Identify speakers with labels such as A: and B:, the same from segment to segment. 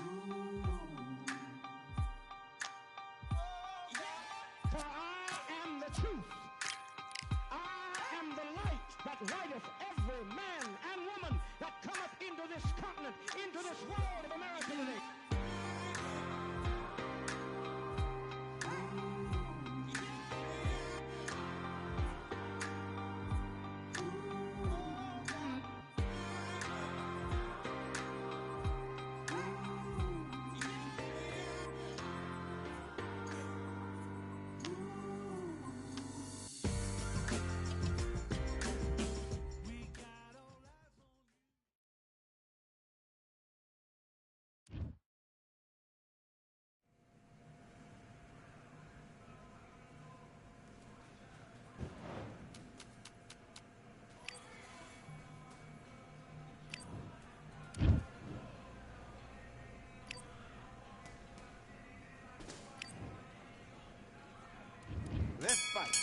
A: For I am the truth. I am the light that lighteth every man and woman that cometh into this continent, into this world of America today.
B: Let's fight.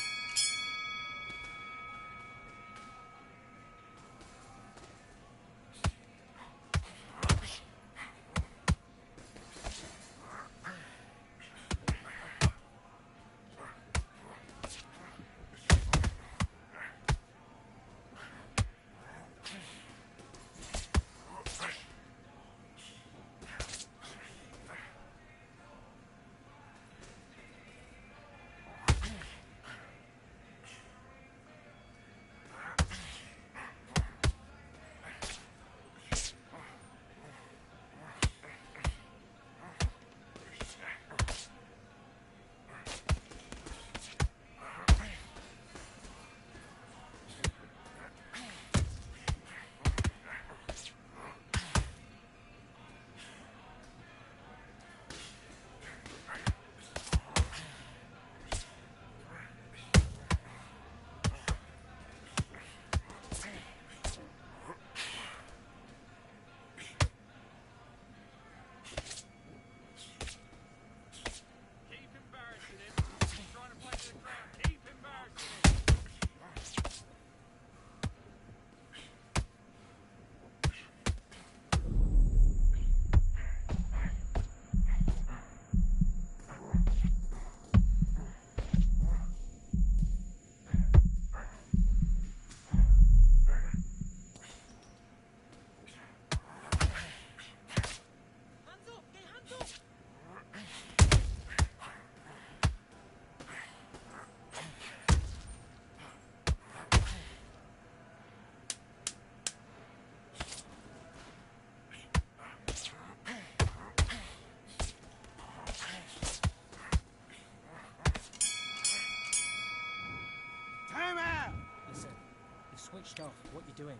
C: Switched off. What you doing?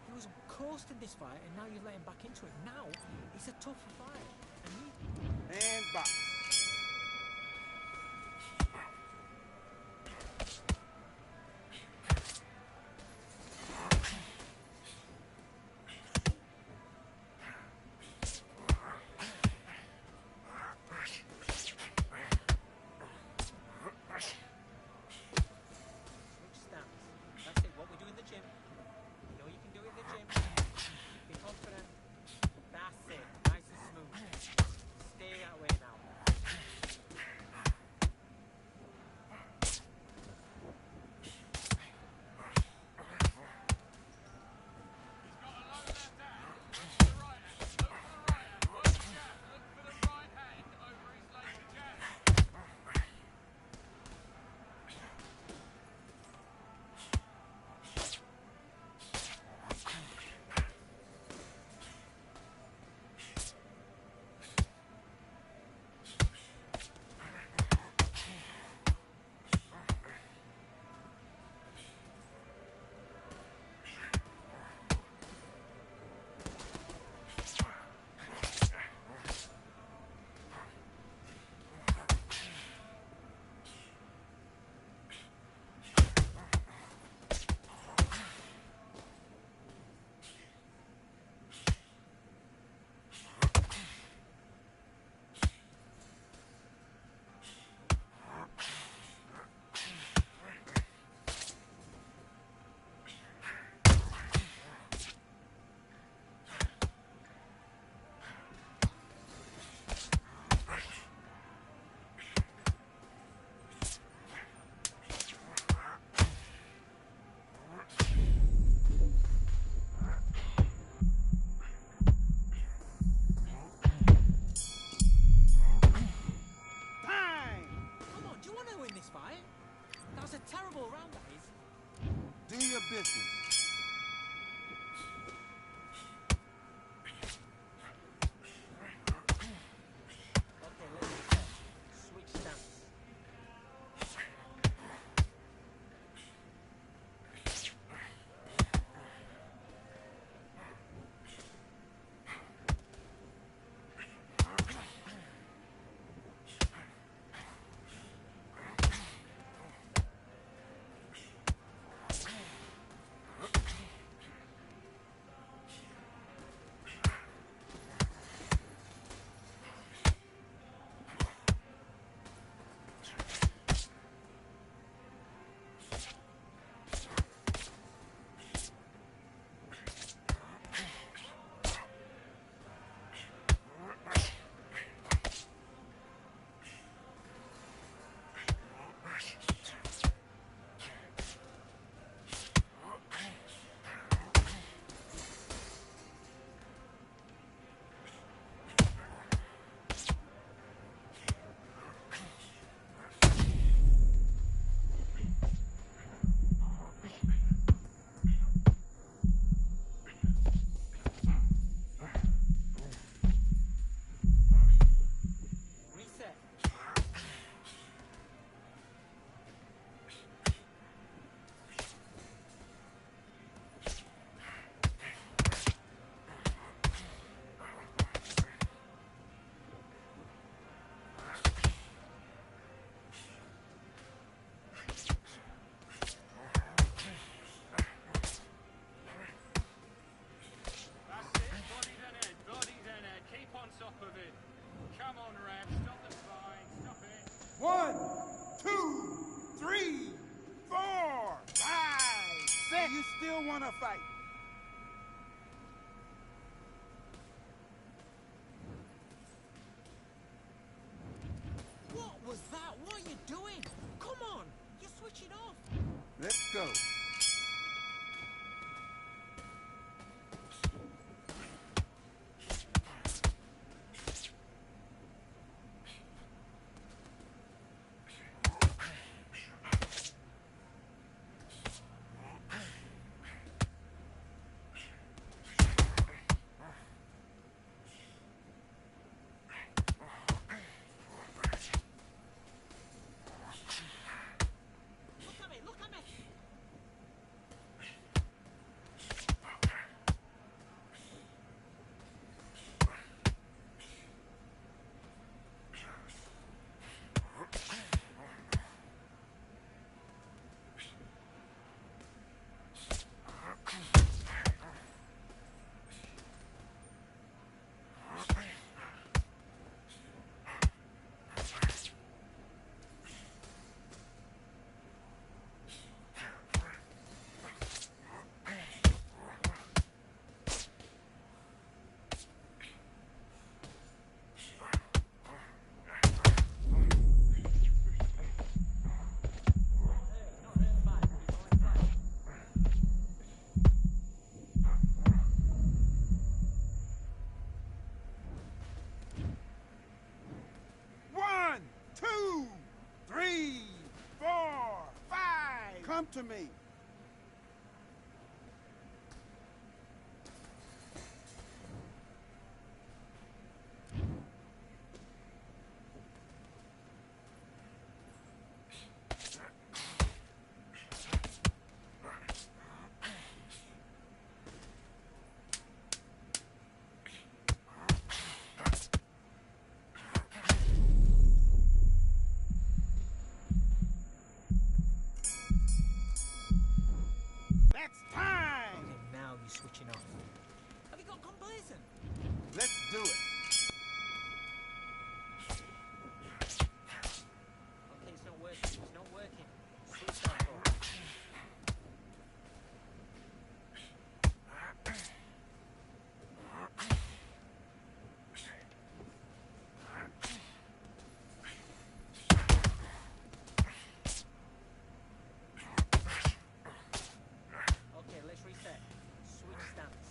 C: He was coasting this fight, and now you're letting back into it. Now it's a tougher fight.
B: And box.
C: That's it. Nice and smooth. Stay that way now.
B: go.
C: Look at me!
B: One, two, three, four, five. Come to me. That's time.
C: Okay, now you're switching off. Have you got complacent?
B: Let's do it.
C: Okay, it's not working. It's not working. Switch off. Okay, let's reset. Switch stance.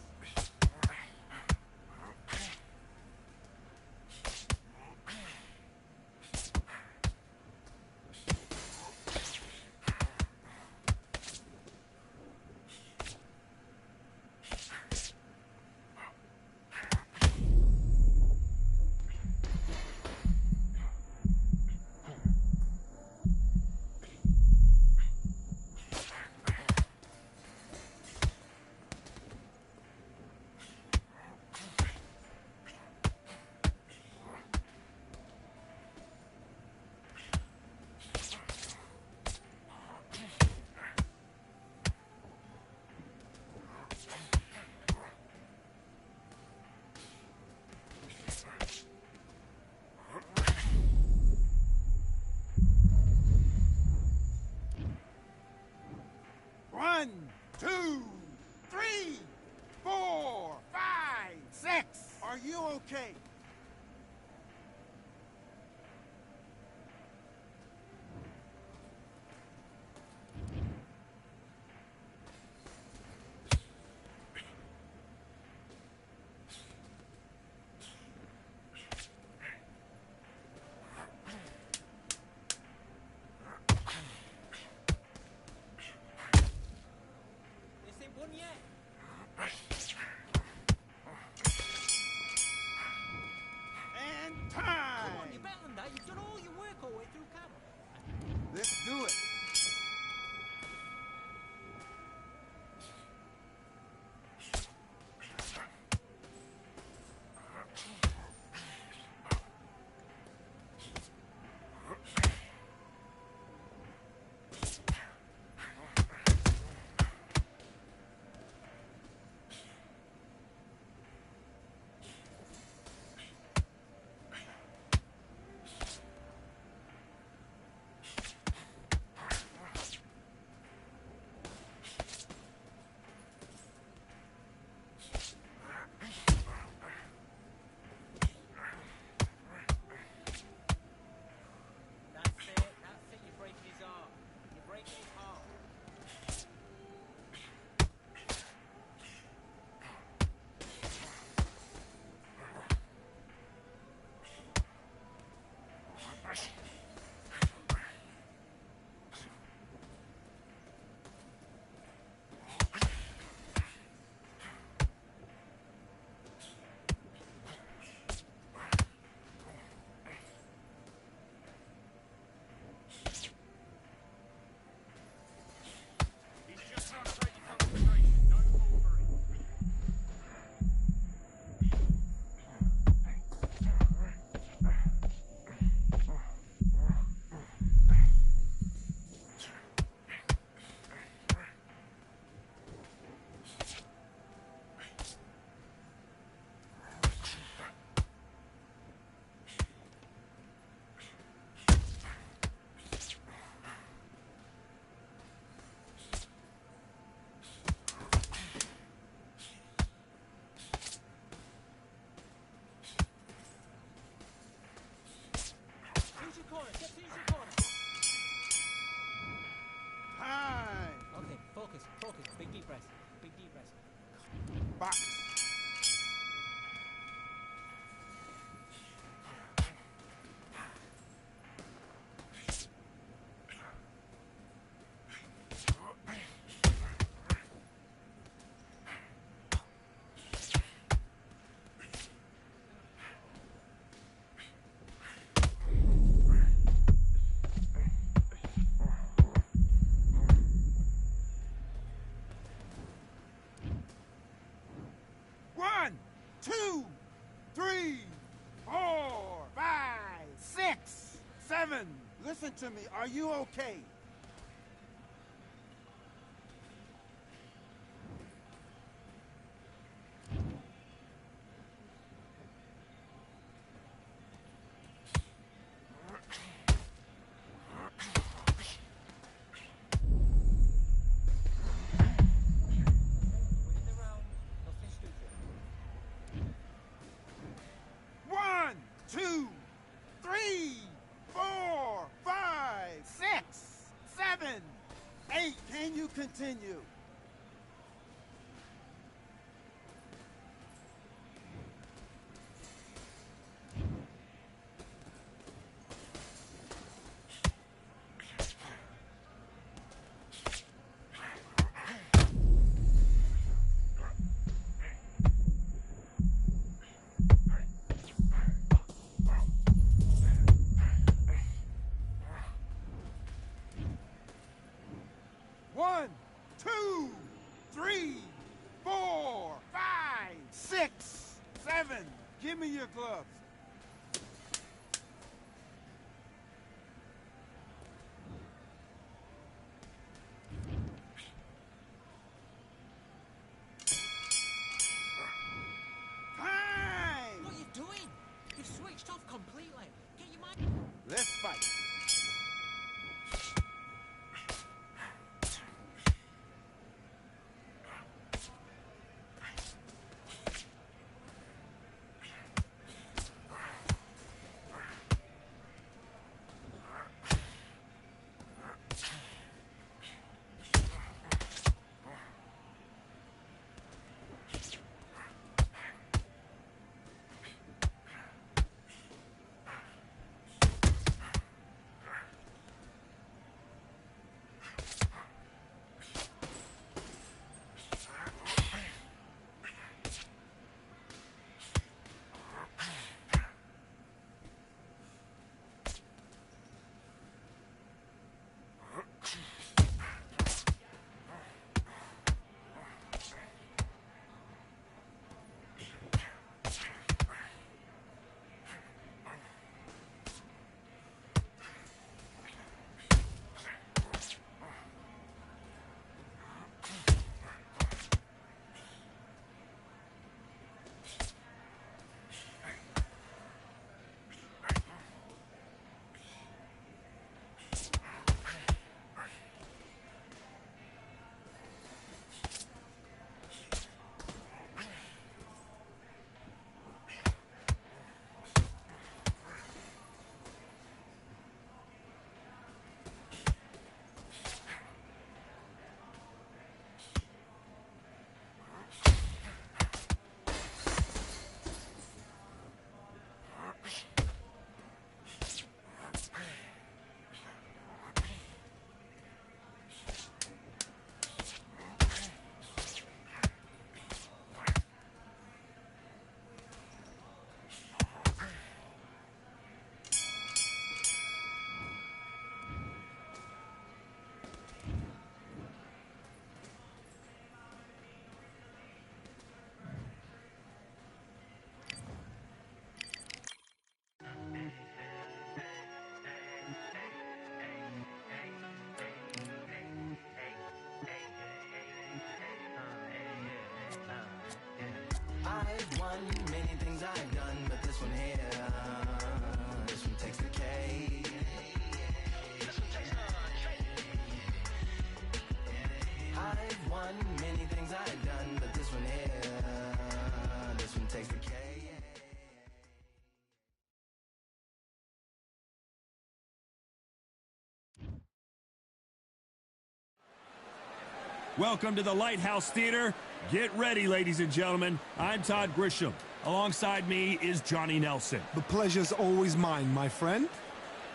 B: One, two, three, four, five, six. Are you okay?
C: Is it one yet?
B: Boxe. One, two, three, 4, 5, 6, 7. Listen to me. Are you okay?
C: Within the round, nothing stupid.
B: 1, 2, 3, 4, 5, 6, 7, 8. Can you continue? One, two, three, 4, 5, 6, 7. Give me your gloves. Time!
C: What are you doing? You've switched off completely. Get your mind.
B: Let's fight.
D: I've won many things I've done, but this one here, this one takes the cake. I've won many things I've done, but this one here, this one takes the cake.
E: Welcome to the Lighthouse Theater. Get ready, ladies and gentlemen. I'm Todd Grisham. Alongside me is Johnny Nelson.
F: The pleasure's always mine, my friend.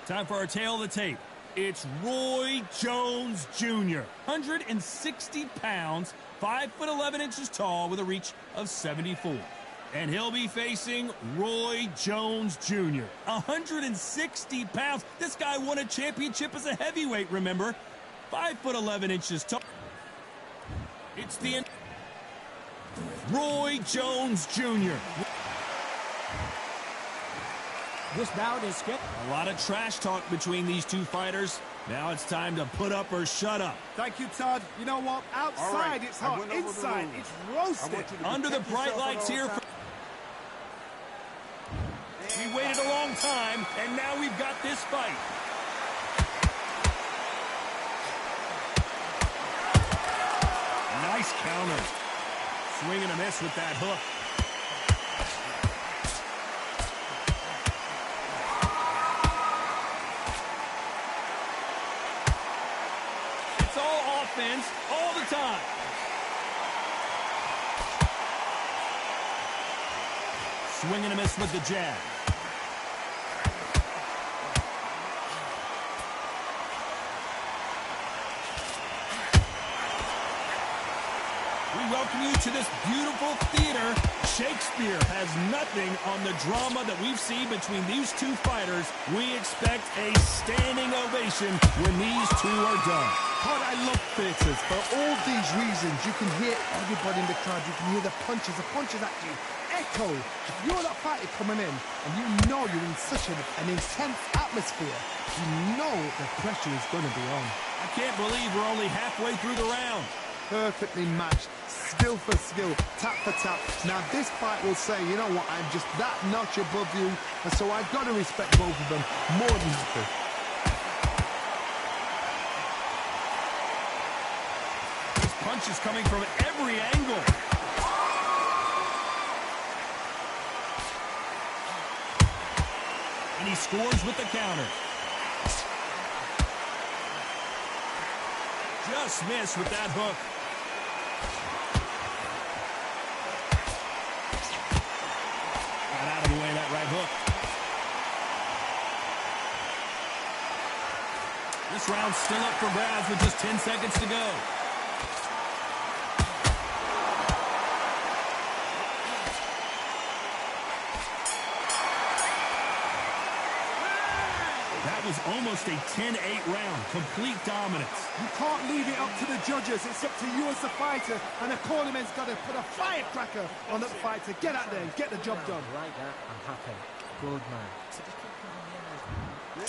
E: Time for our tale of the tape. It's Roy Jones Jr. 160 pounds, 5'11" tall with a reach of 74. And he'll be facing Roy Jones Jr. 160 pounds. This guy won a championship as a heavyweight, remember? 5'11" tall. It's the Roy Jones Jr.
C: This bout is Skip.
E: A lot of trash talk between these two fighters. Now it's time to put up or shut up.
F: Thank you, Todd. You know what? Outside it's hot, inside it's roasted.
E: Under the bright lights here. We waited a long time, and now we've got this fight. Nice counter. Swing and a miss with that hook. It's all offense all the time. Swing and a miss with the jab. Welcome you to this beautiful theater. Shakespeare has nothing on the drama that we've seen between these two fighters. We expect a standing ovation when these two are done.
F: God, I love theatres. For all these reasons, you can hear everybody in the crowd. You can hear the punches at you echo. If you're that fighter coming in and you know you're in such an intense atmosphere, you know the pressure is going to be on.
E: I can't believe we're only halfway through the round.
F: Perfectly matched, skill for skill, tap for tap. Now this fight will say, you know what, I'm just that notch above you, and so I've got to respect both of them more than happy.
E: This punch is coming from every angle. And he scores with the counter. Just missed with that hook. Got out of the way of that right hook. This round's still up for grabs with just 10 seconds to go. That was almost a 10-8 round. Complete dominance.
F: You can't leave it up to the judges. It's up to you as the fighter, and the cornerman's got to put a firecracker on that fighter. Get out there and get the job done.
C: Like that, I'm happy. Good man.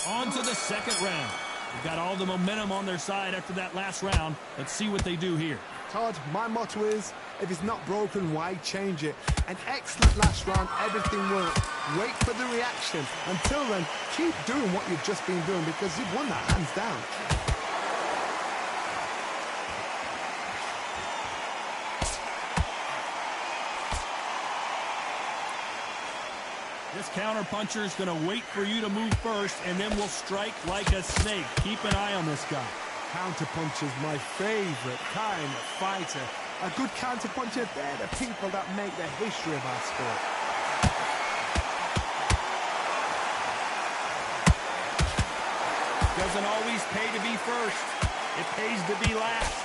E: On to the second round. They've got all the momentum on their side after that last round. Let's see what they do here.
F: Todd, my motto is, if it's not broken, why change it? An excellent last round, everything worked. Wait for the reaction. Until then, keep doing what you've just been doing because you've won that hands down.
E: This counter puncher is going to wait for you to move first, and then will strike like a snake. Keep an eye on this guy.
F: Counterpuncher's my favorite kind of fighter. A good counterpuncher, they're the people that make the history of our sport.
E: Doesn't always pay to be first. It pays to be last.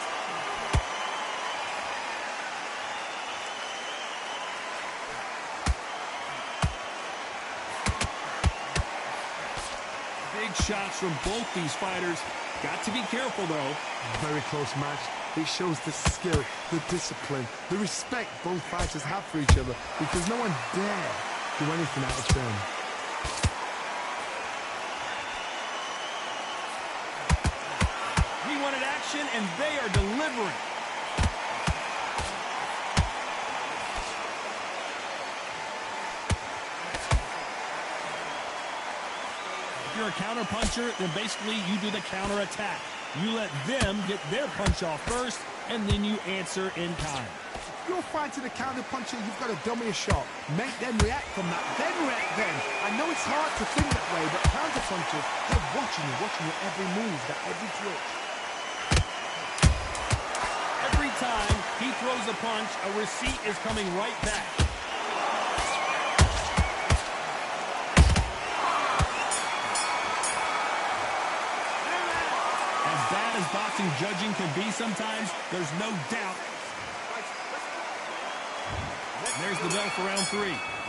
E: Big shots from both these fighters. Got to be careful, though.
F: Very close match. It shows the skill, the discipline, the respect both fighters have for each other because no one dare do anything out of turn.
E: We wanted action, and they are delivering. If you're a counter puncher, then basically you do the counter attack. You let them get their punch off first, and then you answer in kind.
F: If you're fighting a counter puncher, you've got to dummy a shot. Make them react from that, then react then. I know it's hard to think that way, but counter punchers, they're watching your every move, that every twitch.
E: Every time he throws a punch, a receipt is coming right back. As bad as boxing judging can be sometimes, there's no doubt. There's the bell for round 3.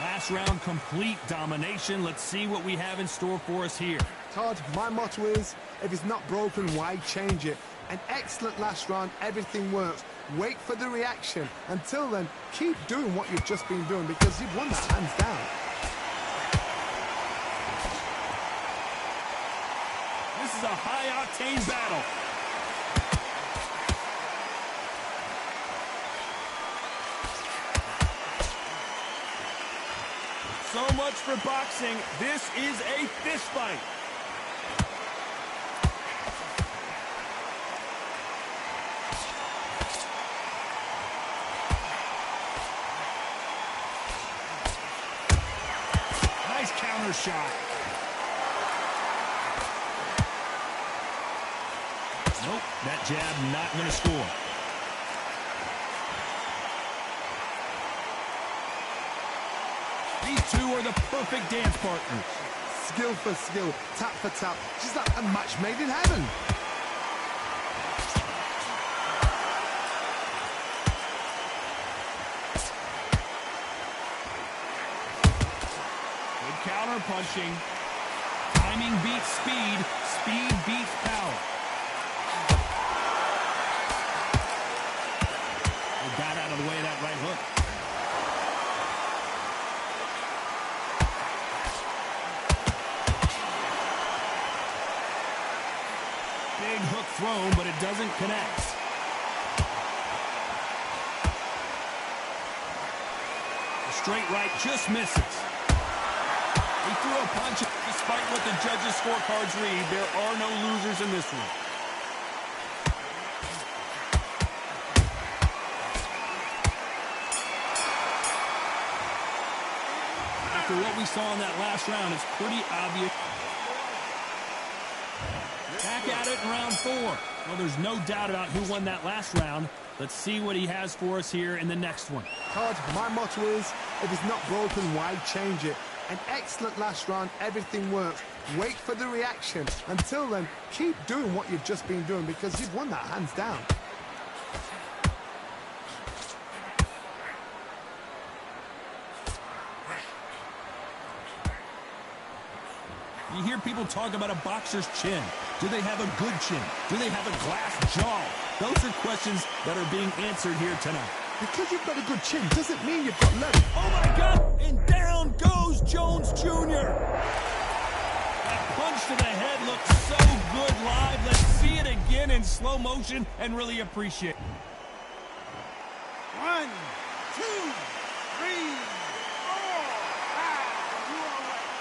E: Last round, complete domination. Let's see what we have in store for us here.
F: Todd, my motto is, if it's not broken, why change it? An excellent last round, everything works. Wait for the reaction. Until then, keep doing what you've just been doing because you've won that hands down.
E: This is a high-octane battle. So much for boxing. This is a fist fight. Nice counter shot. Nope, that jab not going to score. These two are the perfect dance partners.
F: Skill for skill, tap for tap. Just like a match made in heaven.
E: Good counter punching. Timing beats speed. Speed beats power. They got out of the way of that right hook. Big hook thrown, but it doesn't connect. The straight right just misses. He threw a punch. Despite what the judges' scorecards read, there are no losers in this one. After what we saw in that last round, it's pretty obvious. Back at it in round 4. Well, there's no doubt about who won that last round. Let's see what he has for us here in the next one.
F: Todd, my motto is, if it's not broken, why change it? An excellent last round, everything works. Wait for the reaction. Until then, keep doing what you've just been doing because you've won that hands down.
E: You hear people talk about a boxer's chin. Do they have a good chin? Do they have a glass jaw? Those are questions that are being answered here tonight.
F: Because you've got a good chin doesn't mean you've got legs.
E: Oh my God! And down goes Jones Jr. That punch to the head looks so good live. Let's see it again in slow motion and really appreciate it.
B: 1, 2, 3, 4, 5. You all right?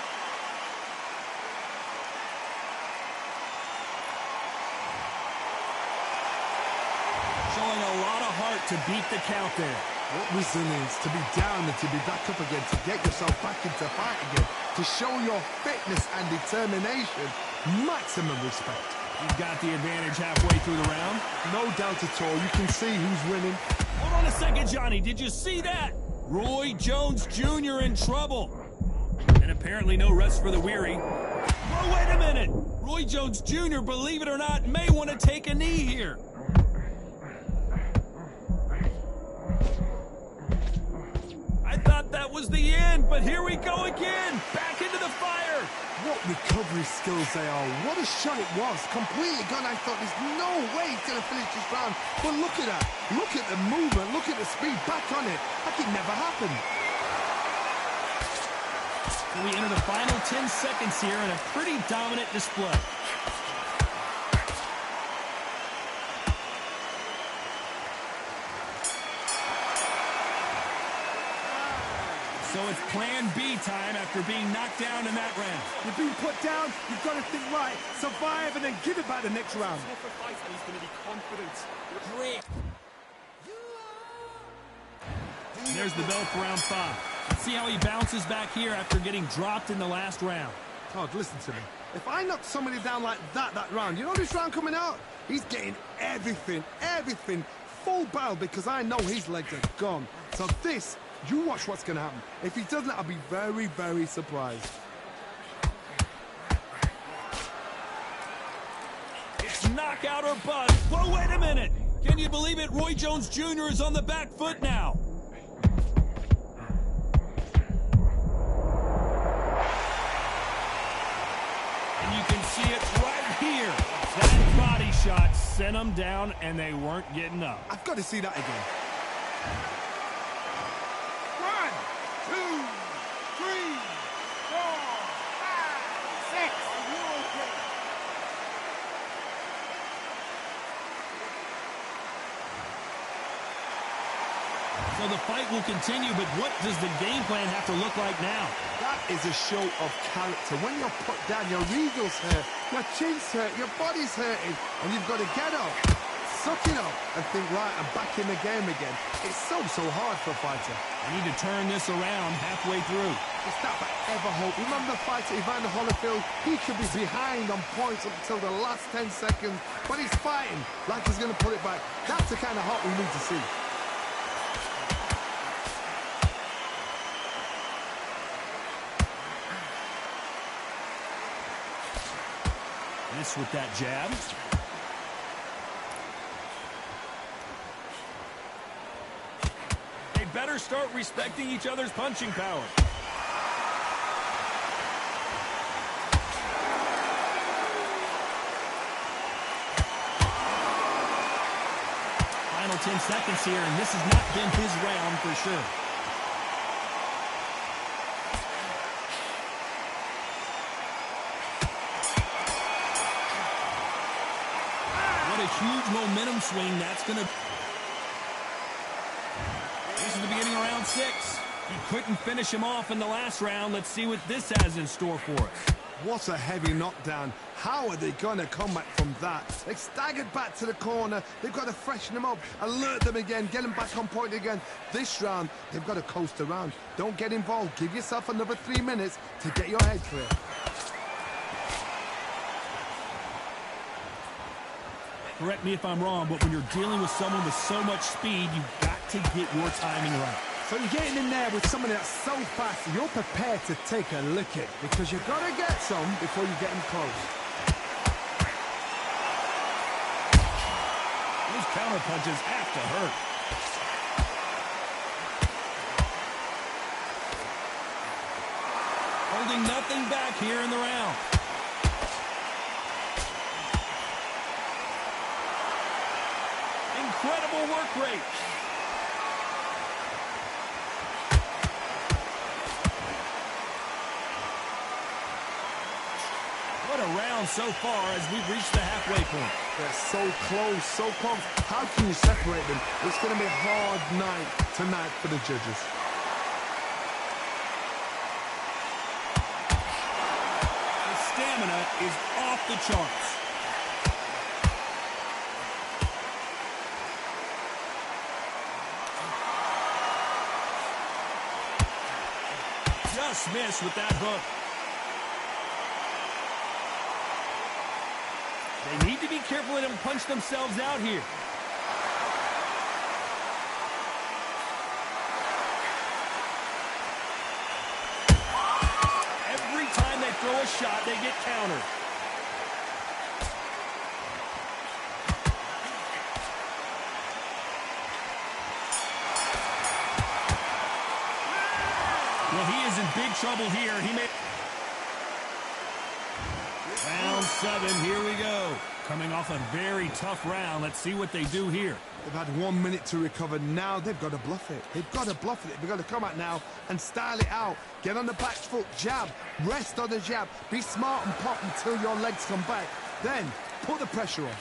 E: Showing a lot of heart to beat the count there.
F: What resilience to be down and to be back up again, to get yourself back into fight again, to show your fitness and determination. Maximum respect.
E: You've got the advantage halfway through the round.
F: No doubt at all. You can see who's winning.
E: Hold on a second, Johnny. Did you see that? Roy Jones Jr. in trouble. And apparently no rest for the weary. Oh, wait a minute. Roy Jones Jr., believe it or not, may want to take a knee here. I thought that was the end, but here we go again. Back into the fire.
F: What recovery skills they are. What a shot it was. Completely gone. I thought there's no way he's going to finish this round. But look at that. Look at the movement. Look at the speed. Back on it. Like it never happened.
E: We enter the final 10 seconds here in a pretty dominant display. So it's plan B time after being knocked down in that round.
F: You've been put down. You've got to think right. Survive and then give it back the next round.
C: Great.
E: And there's the bell for round 5. Let's see how he bounces back here after getting dropped in the last round.
F: Todd, listen to me. If I knock somebody down like that round, you know this round coming out? He's getting everything full battle because I know his legs are gone. So this, you watch what's going to happen. If he doesn't, I'll be very, very surprised.
E: It's knockout or bust. Whoa, wait a minute. Can you believe it? Roy Jones Jr. is on the back foot now. And you can see it right here. That body shot sent them down, and they weren't getting up.
F: I've got to see that again.
B: 1, 2, 3, 4, 5, 6. Are you okay?
E: So the fight will continue, but what does the game plan have to look like now?
F: That is a show of character. When you're put down, your eagles hurt, your chin's hurt, your body's hurting, and you've got to get up, suck it up, and think, right, I'm back in the game again. It's so hard for a fighter.
E: I need to turn this around halfway through.
F: It's that I ever hope. Remember the fighter Evander Holyfield? He could be behind on points up until the last 10 seconds, but he's fighting like he's going to pull it back. That's the kind of heart we need to see.
E: This with that jab. They better start respecting each other's punching power. Final 10 seconds here, and this has not been his round for sure. A huge momentum swing that's going to... This is the beginning of round 6. He couldn't finish him off in the last round. Let's see what this has in store for us.
F: What a heavy knockdown. How are they going to come back from that? They staggered back to the corner. They've got to freshen them up, alert them again, get them back on point again. This round, they've got to coast around. Don't get involved. Give yourself another 3 minutes to get your head clear.
E: Correct me if I'm wrong, but when you're dealing with someone with so much speed, you've got to get your timing right.
F: So you're getting in there with somebody that's so fast, you're prepared to take a licking because you've got to get some before you get them close.
E: Those counter punches have to hurt. Holding nothing back here in the round. Incredible work rate. What a round so far as we've reached the halfway point.
F: They're so close, so close. How can you separate them? It's going to be a hard night tonight for the judges.
E: The stamina is off the charts. Just missed with that hook. They need to be careful they don't punch themselves out here. Every time they throw a shot, they get countered. Well, he is in big trouble here. He may... Round 7, here we go. Coming off a very tough round. Let's see what they do here.
F: They've had 1 minute to recover. Now they've got to bluff it. They've got to bluff it. They've got to come out now and style it out. Get on the back foot, jab, rest on the jab. Be smart and pop until your legs come back. Then put the pressure on.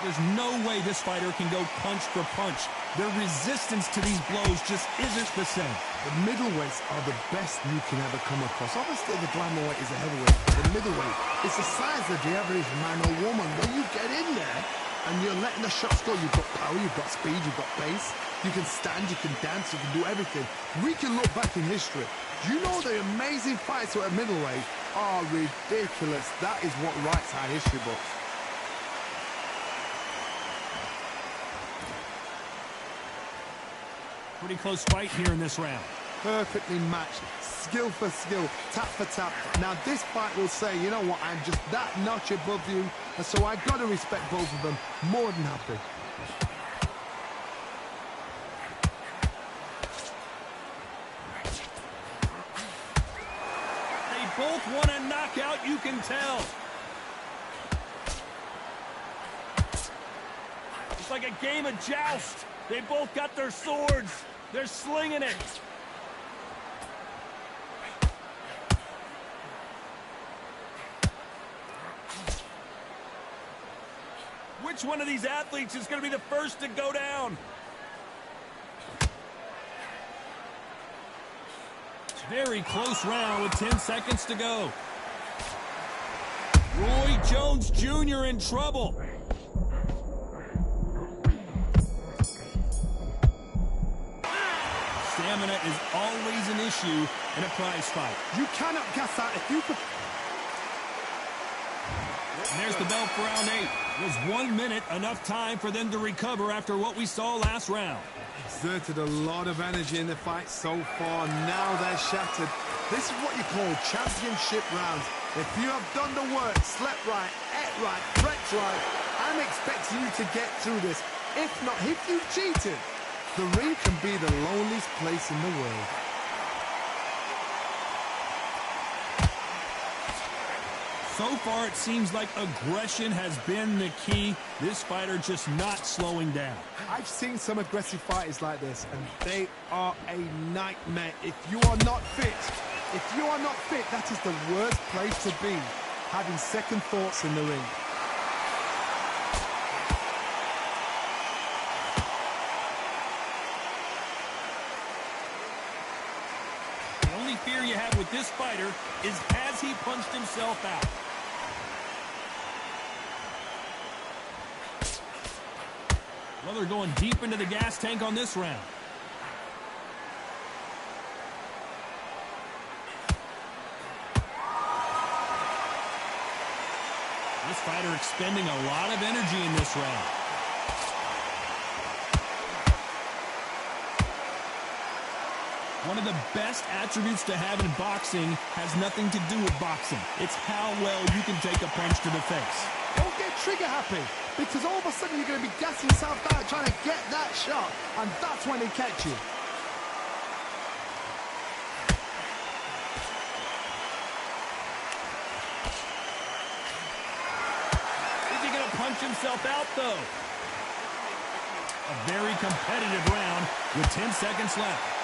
E: There's no way this fighter can go punch for punch. Their resistance to these blows just isn't the same.
F: The middleweights are the best you can ever come across. Obviously, the glamourweight is a heavyweight. The middleweight is the size of the average man or woman. When you get in there and you're letting the shots go, you've got power, you've got speed, you've got pace. You can stand, you can dance, you can do everything. We can look back in history. You know the amazing fights at middleweight are ridiculous. That is what writes our history books.
E: Pretty close fight here in this round.
F: Perfectly matched, skill for skill, tap for tap. Now this fight will say, you know what, I'm just that notch above you, and so I got to respect both of them more than happy.
E: They both want a knockout, you can tell. It's like a game of joust. They both got their swords. They're slinging it. Which one of these athletes is going to be the first to go down? Very close round with 10 seconds to go. Roy Jones Jr. in trouble. Stamina is always an issue in a prize fight.
F: You cannot gas out if you could.
E: And there's the bell for round 8. Was 1 minute enough time for them to recover after what we saw last round?
F: Exerted a lot of energy in the fight so far. Now they're shattered. This is what you call championship rounds. If you have done the work, slept right, ate right, prepped right, I'm expecting you to get through this. If not, if you've cheated, the ring can be the loneliest place in the world.
E: So far, it seems like aggression has been the key. This fighter just not slowing down.
F: I've seen some aggressive fighters like this, and they are a nightmare. If you are not fit, that is the worst place to be, having second thoughts in the ring.
E: The only fear you have with this fighter is has he punched himself out? Well, they're going deep into the gas tank on this round. This fighter expending a lot of energy in this round. One of the best attributes to have in boxing has nothing to do with boxing. It's how well you can take a punch to the face.
F: Don't get trigger happy, because all of a sudden you're going to be gassing yourself out trying to get that shot, and that's when they catch you.
E: Is he going to punch himself out, though? A very competitive round with 10 seconds left.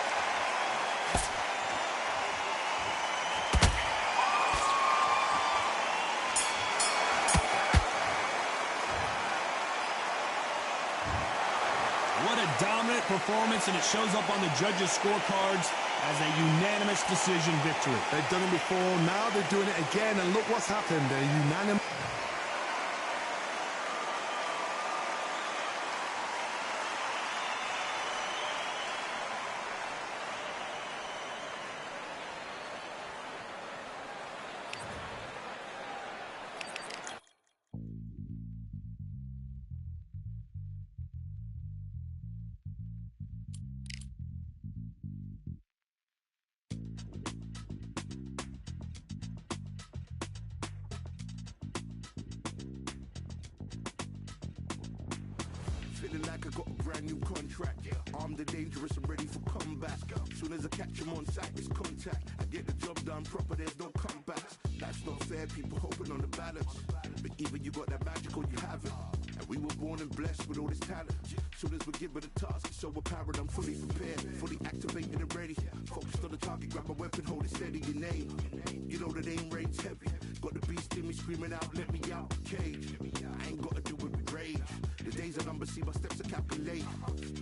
E: What a dominant performance, and it shows up on the judges' scorecards as a unanimous decision victory.
F: They've done it before, now they're doing it again, and look what's happened. A unanimous...
B: Feeling like I got a brand new contract. Armed and dangerous and ready for combat. Soon as I catch him on sight, it's contact. I get the job done proper, there's no comebacks. Life's not fair, people hoping on the balance. But either you got that magic or you haven't. And we were born and blessed with all this talent. Soon as we're given a task, it's so apparent I'm fully prepared, fully activated and ready. Focused on the target, grab my weapon, hold it steady, your name. You know the name reigns heavy. Got the beast in me screaming out, let me out the cage. I ain't got to do it with rage. The days are numbered, see my steps are calculate.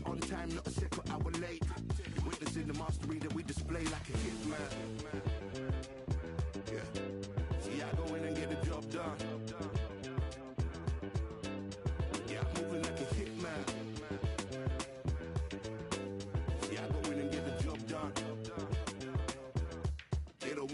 B: On time, not a second hour late. You're witnessing the mastery that we display like a hitman. Yeah. See, I go in and get the job done. Yeah, I'm moving like a hitman.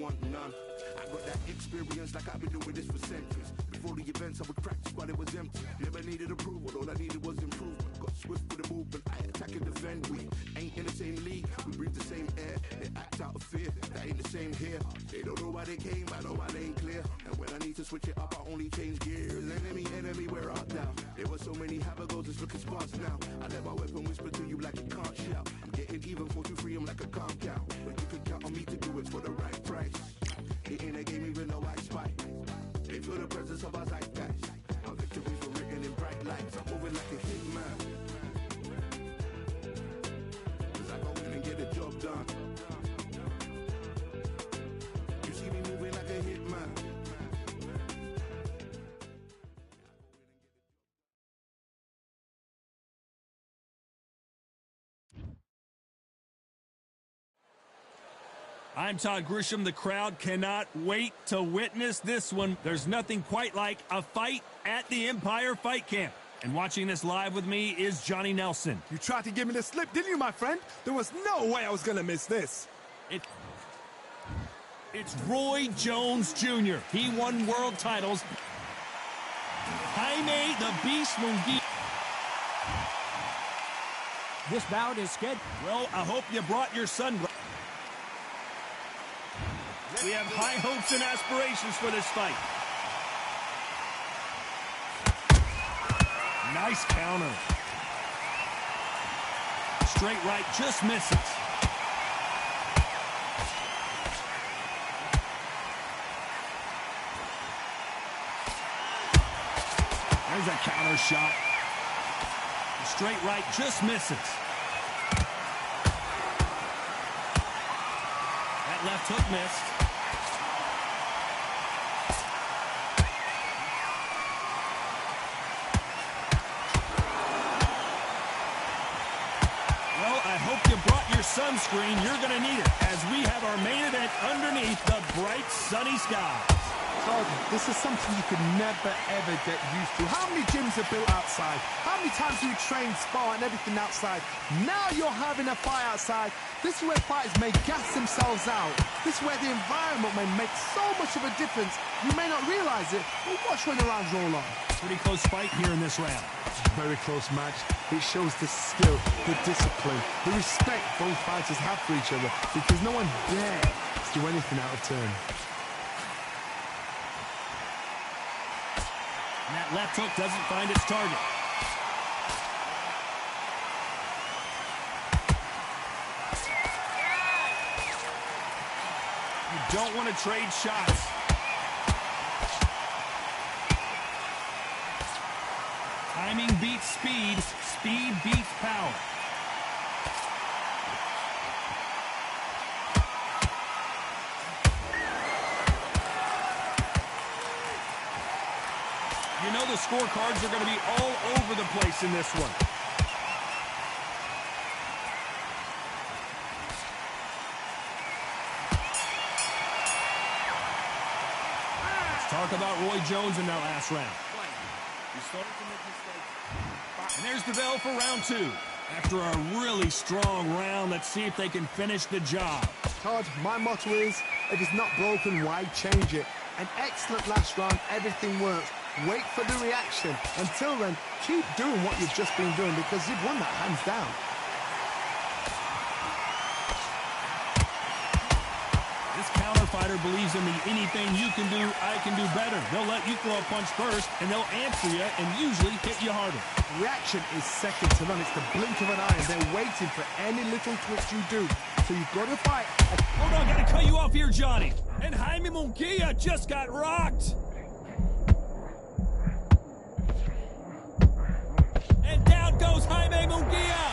B: want none. I got that experience like I've been doing this for centuries. Before the events I would practice but it was empty. Never needed approval, all I needed was improvement. Got swift with the movement, I attack and defend. We ain't in the same league, we breathe the same air. They act out of fear, that ain't the same here. They don't know why they came, I know my lane clear. And when I need to switch it up, I only change gears. Enemy, we're out down. There were so many have-a-goes, it's looking sparse now. I let my weapon whisper to you like it can't shout. I'm getting even 4-2-3, I'm like a calm count. But you can count on me to do it for the right price. It ain't a game even though I spite. They feel the presence of our zeitgeist. Our victories were written in bright lights. I'm moving like a hitman. Cause I go in and get the job done. You see me moving like a hitman.
E: I'm Todd Grisham. The crowd cannot wait to witness this one. There's nothing quite like a fight at the Empire Fight Camp. And watching this live with me is Johnny Nelson.
F: You tried to give me the slip, didn't you, my friend? There was no way I was going to miss this.
E: It's Roy Jones Jr. He won world titles. Jaime the Beast Munguia.
C: This bout is scheduled.
E: Well, I hope you brought your sunglasses. We have high hopes and aspirations for this fight. Nice counter. Straight right just misses. There's a counter shot. Straight right just misses. That left hook missed. I hope you brought your sunscreen. You're going to need it as we have our main event underneath the bright sunny skies.
F: God, this is something you could never, ever get used to. How many gyms are built outside? How many times do you train, spar, and everything outside? Now you're having a fight outside. This is where fighters may gas themselves out. This is where the environment may make so much of a difference. You may not realize it, but watch when the rounds roll on.
E: Pretty close fight here in this round.
F: Very close match. It shows the skill, the discipline, the respect both fighters have for each other because no one dares do anything out of turn.
E: And that left hook doesn't find its target. You don't want to trade shots. Timing beats speed. Speed beats power. You know the scorecards are going to be all over the place in this one. Let's talk about Roy Jones in that last round. And there's the bell for round two. After a really strong round, let's see if they can finish the job.
F: Todd, my motto is, if it's not broken, why change it? An excellent last round, everything works. Wait for the reaction. Until then, keep doing what you've just been doing because you've won that hands down.
E: This counter fighter believes in the anything you can do, I can do better. They'll let you throw a punch first, and they'll answer you and usually hit you harder.
F: Reaction is second to none. It's the blink of an eye, and they're waiting for any little twist you do. So you've got to fight.
E: Hold on, gotta cut you off here, Johnny. And Jaime Munguia just got rocked. And down goes Jaime Munguia.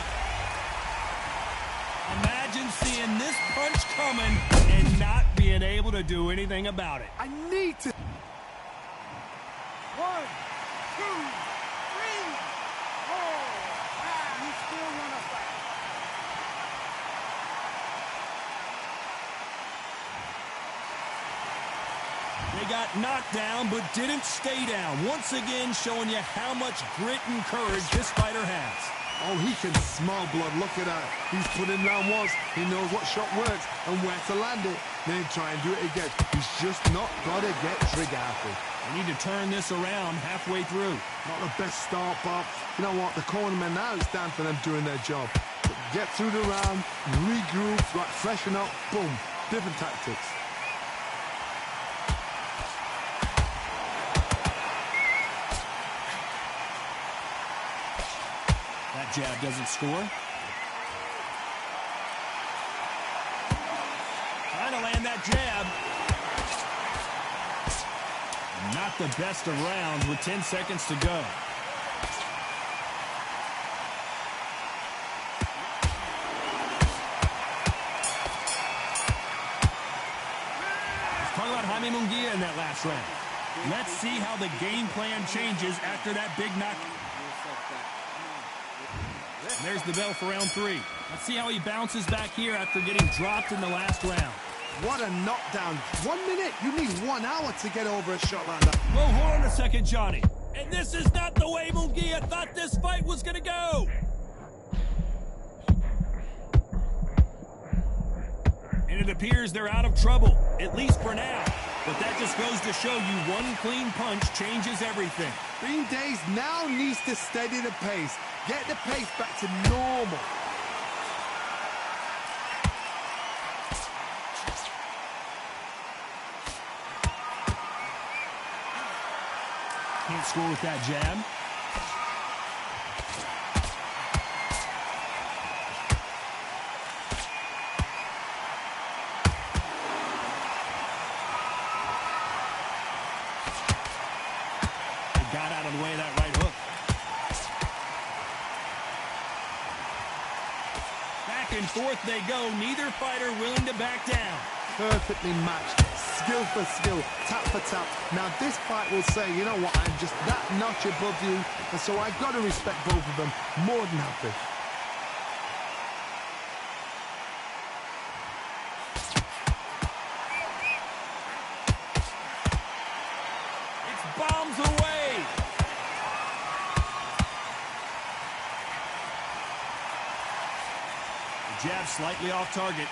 E: Imagine seeing this punch coming and not being able to do anything about it.
F: I need to...
A: 1, 2, 3, 4. You still want to fight.
E: They got knocked down but didn't stay down. Once again showing you how much grit and courage this fighter has.
F: Oh, he can smell blood. Look at that. He's put in round once. He knows what shot works and where to land it. Then try and do it again. He's just not got to get trigger happy.
E: They need to turn this around halfway through.
F: Not the best start, but you know what? The cornermen now, it's down to them doing their job. Get through the round, regroup, right, freshen up, boom. Different tactics.
E: That jab doesn't score. Trying to land that jab. Not the best of rounds with 10 seconds to go. Let's talk about Jaime Munguia in that last round. Let's see how the game plan changes after that big knock. And there's the bell for round 3. Let's see how he bounces back here after getting dropped in the last round.
F: What a knockdown. 1 minute. You need 1 hour to get over a shot like that.
E: Whoa, hold on a second, Johnny. And this is not the way Munguia thought this fight was going to go. And it appears they're out of trouble, at least for now. But that just goes to show you one clean punch changes everything.
F: Bean Days now needs to steady the pace. Get the pace back to normal.
E: Can't score with that jab. He got out of the way of that right hook. Back and forth they go. Neither fighter willing to back down.
F: Perfectly matched. Skill for skill, tap for tap. Now this fight will say, you know what, I'm just that notch above you, and so I've got to respect both of them. More than happy.
E: It's bombs away. The jab slightly off target.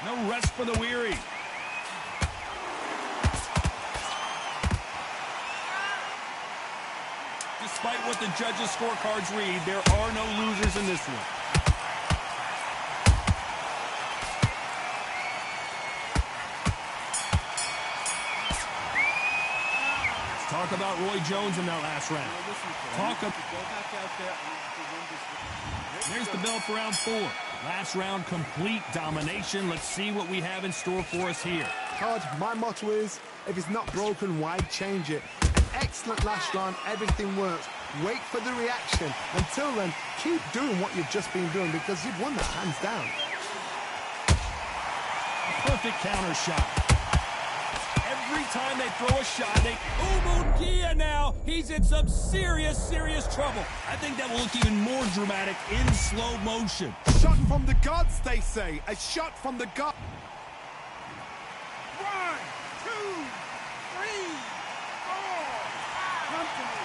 E: No rest for the weary. Despite what the judges' scorecards read, there are no losers in this one. Let's talk about Roy Jones in that last round. There's the bell for round 4. Last round, complete domination. Let's see what we have in store for us here.
F: Todd, my motto is, if it's not broken, why change it? Excellent last round, everything works. Wait for the reaction. Until then, keep doing what you've just been doing because you've won that hands down.
E: Perfect counter shot. Every time they throw a shot, they... Oh, Munguia now! He's in some serious, serious trouble. I think that will look even more dramatic in slow motion.
F: Shot from the gods, they say. A shot from the gods.
A: 1, 2, 3, 4, company.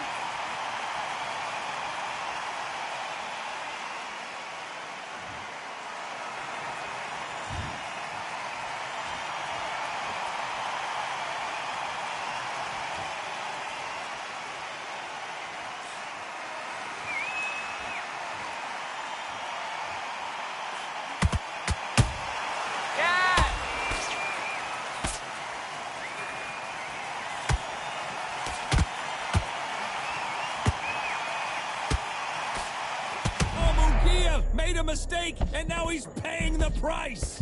E: Made a mistake, and now he's paying the price.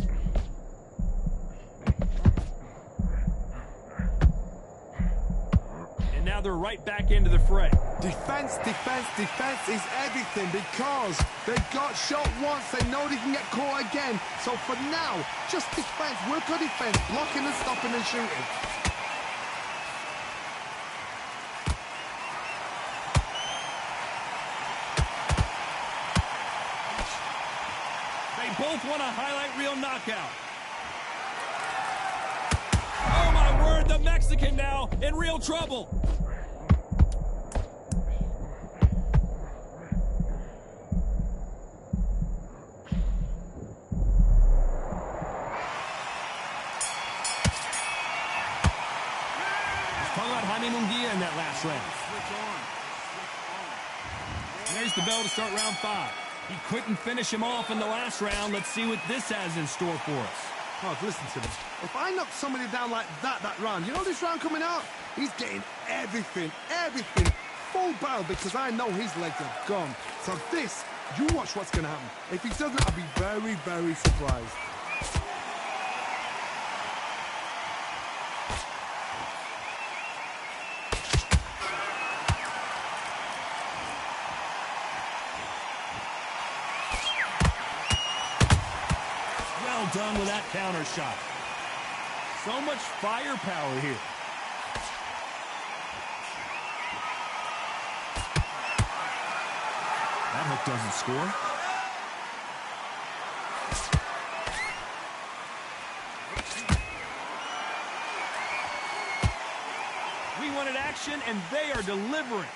E: And now they're right back into the fray.
F: Defense, defense, defense is everything because they got shot once. They know they can get caught again. So for now, just defense. Work on defense, blocking and stopping and shooting.
E: Both want a highlight reel knockout. Oh, my the Mexican now in real trouble. Talking about Jaime Munguia in that last round. And there's the bell to start round 5. He couldn't finish him off in the last round. Let's see what this has in store for us.
F: Oh, listen to me. If I knock somebody down like that round, you know this round coming out? He's getting everything, full barrel, because I know his legs are gone. So this, you watch what's going to happen. If he doesn't, I'll be very, very surprised.
E: Well done with that counter shot. So much firepower here. That hook doesn't score. We wanted action, and they are delivering.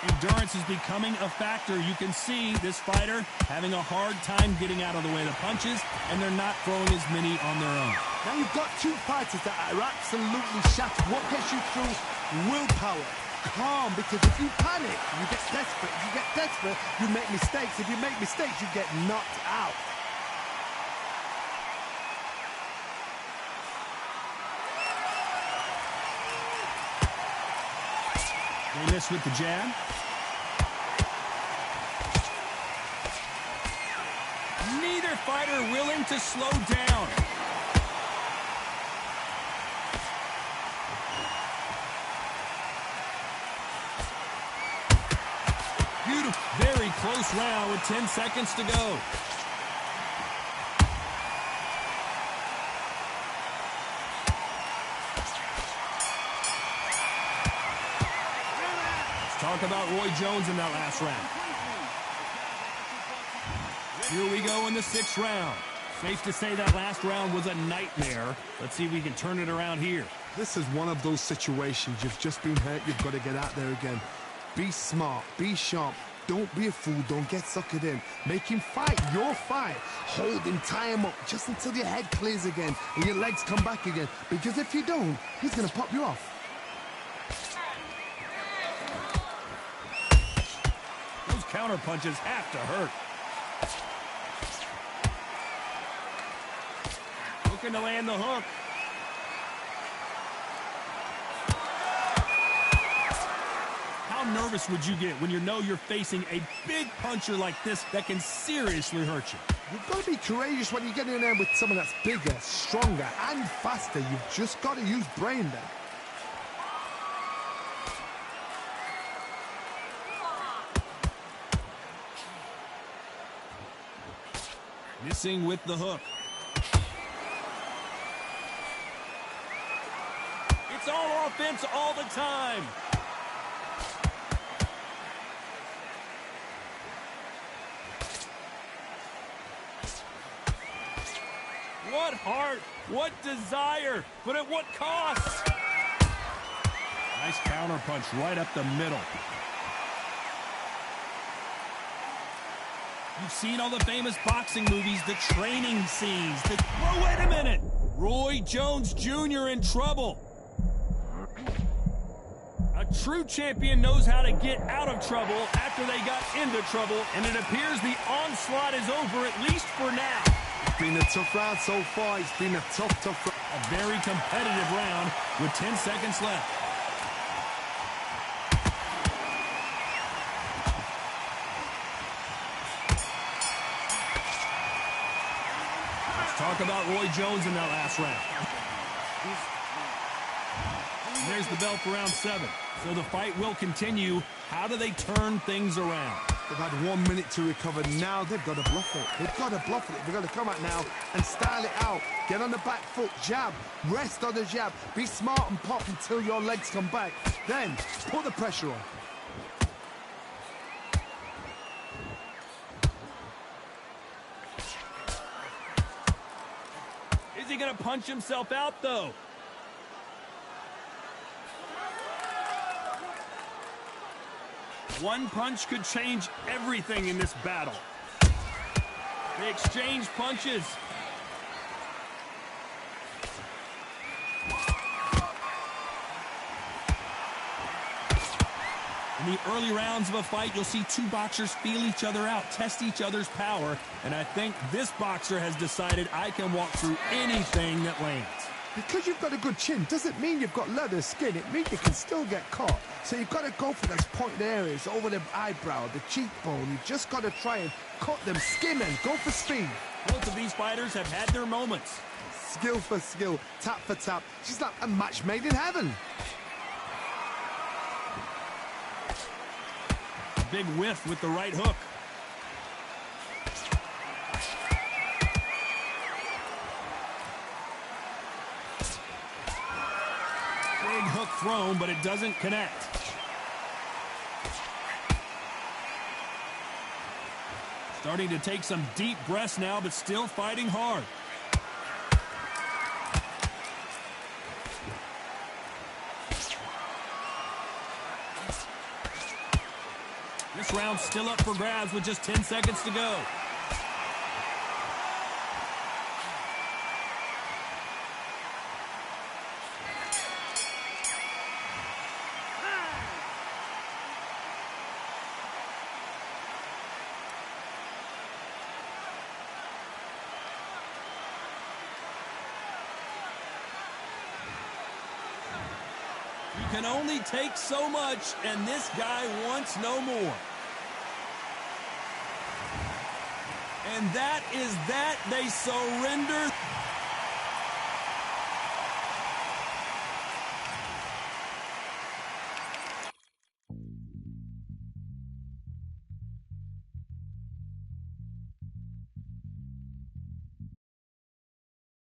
E: Endurance is becoming a factor. You can see this fighter having a hard time getting out of the way of the punches, and they're not throwing as many on their own.
F: Now you've got two fighters that are absolutely shattered. What gets you through? Willpower. Calm, because if you panic, you get desperate. If you get desperate, you make mistakes. If you make mistakes, you get knocked out.
E: They miss with the jab. Neither fighter willing to slow down. Beautiful. Very close round with 10 seconds to go. Talk about Roy Jones in that last round. Here we go in the 6th round. Safe to say that last round was a nightmare. Let's see if we can turn it around here.
F: This is one of those situations. You've just been hurt. You've got to get out there again. Be smart. Be sharp. Don't be a fool. Don't get suckered in. Make him fight your fight. Hold him, tie him up just until your head clears again and your legs come back again. Because if you don't, he's going to pop you off.
E: Counter punches have to hurt. Looking to land the hook. How nervous would you get when you know you're facing a big puncher like this that can seriously hurt you?
F: You've got to be courageous when you get in there with someone that's bigger, stronger, and faster. You've just got to use brain then.
E: Missing with the hook. It's all offense all the time. What heart, what desire, but at what cost? Nice counter punch right up the middle. You've seen all the famous boxing movies, the training scenes. Oh, wait a minute. Roy Jones Jr. in trouble. A true champion knows how to get out of trouble after they got into trouble, and it appears the onslaught is over, at least for now.
F: It's been a tough round so far. It's been a tough round.
E: A very competitive round with 10 seconds left. Talk about Roy Jones in that last round. And there's the bell for round 7. So the fight will continue. How do they turn things around?
F: They've had 1 minute to recover. Now they've got to bluff it. They've got to bluff it. They've got to come out now and style it out. Get on the back foot, jab, rest on the jab. Be smart and pop until your legs come back. Then put the pressure on.
E: he going to punch himself out, though? One punch could change everything in this battle. They exchange punches. In the early rounds of a fight, you'll see two boxers feel each other out, test each other's power, and I think this boxer has decided I can walk through anything that lands.
F: Because you've got a good chin doesn't mean you've got leather skin. It means you can still get caught. So you've got to go for those pointed areas, over the eyebrow, the cheekbone. You've just got to try and cut them, skim and go for speed.
E: Both of these fighters have had their moments.
F: Skill for skill, tap for tap. She's like a match made in heaven.
E: Big whiff with the right hook. Big hook thrown, but it doesn't connect. Starting to take some deep breaths now, but still fighting hard. This round's still up for grabs with just 10 seconds to go. You can only take so much, and this guy wants no more. And that is that. They surrender.